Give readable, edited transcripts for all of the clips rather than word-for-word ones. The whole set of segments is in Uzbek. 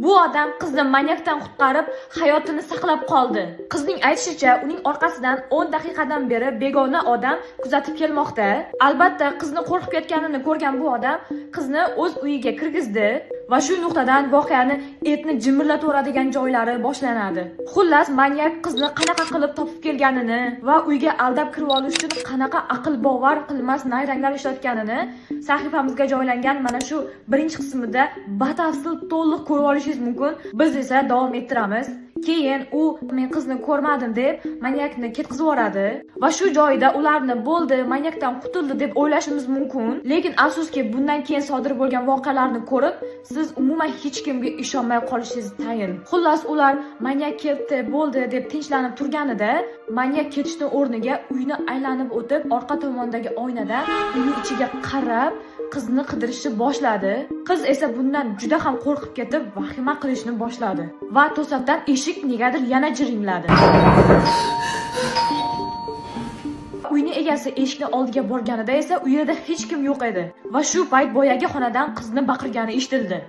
Bu odam qizni manyakdan qutqarib, hayotini saqlab qoldi. Qizning aytishicha, uning orqasidan 10 daqiqadan beri begona odam kuzatib kelmoqda. Albatta, qizni qo'rqib ketganini ko'rgan bu odam qizni o'z uyiga kirgizdi va shu nuqtadan voqeani etni jimirlataveradigan joylari boshlanadi. Xullas, manyak qizni qanaqa qilib topib kelganini va uyga aldab kirib olish uchun qanaqa aql bovar qilmas nayranglar ishlatganini sahifamizga joylangan mana shu birinchi qismida batafsil to'liq ko'rib olishingiz mumkin. Biz esa davom ettiramiz. Keyin u men qizni ko'rmadim deb manyakni ketkizib yuboradi va shu joyda ularni bo'ldi, manyakdan qutuldi deb o'ylashimiz mumkin. Lekin afsuski, bundan keyin sodir bo'lgan voqealarni ko'rib, siz umuman hech kimga ishonmay qolishingiz tayin. Xullas, ular manyak ketdi, bo'ldi deb tinchlanib turganida, manyak ketishning o'rniga uyni aylanib o'tib, orqa tomondagi oynadan uning ichiga qarab qizni qidirishni boshladi. Qiz esa bundan juda ham qo'rqib ketib, vahima qilishni boshladi va to'satdan eshik negadir yana jiringladi. Uyni egasi eshikni oldiga borganida esa uyda hech kim yo'q edi va shu payt boyagi xonadan qizni baqirgani eshitildi.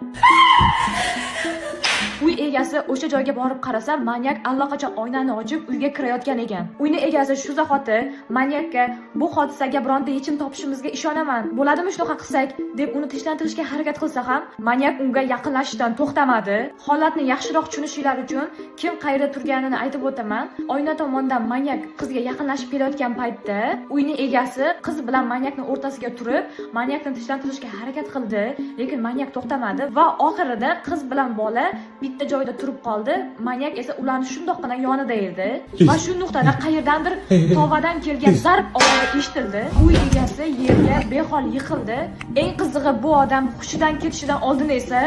Uy egasi o'sha joyga borib qarasa, manyak allaqachon oynani ochib uyga kirayotgan ekan. Uyni egasi shu zahoti manyakka "Bu hodisaga bironta yechim topishimizga ishonaman. Bo'ladimi shunaqa qilsak?" deb uni tinchlantirishga harakat qilsa ham, manyak unga yaqinlashishdan to'xtamadi. Holatni yaxshiroq tushunishinglar uchun kim qayerda turganini aytib o'taman. Oyna tomondan manyak qizga yaqinlashib kelayotgan paytda uyni egasi qiz bilan manyakning o'rtasiga turib, manyakni tinchlantirishga harakat qildi, lekin manyak to'xtamadi va oxirida qiz bilan bola bitta joyda turib qoldi. Manyak esa ularni shundoqqina yonida edi va shu nuqtada qayerdandir tovadan kelgan zarb ovozi eshitildi. Uy egasi yerga behol yiqildi. Eng qizig'i, bu odam hushidan ketishidan oldin esa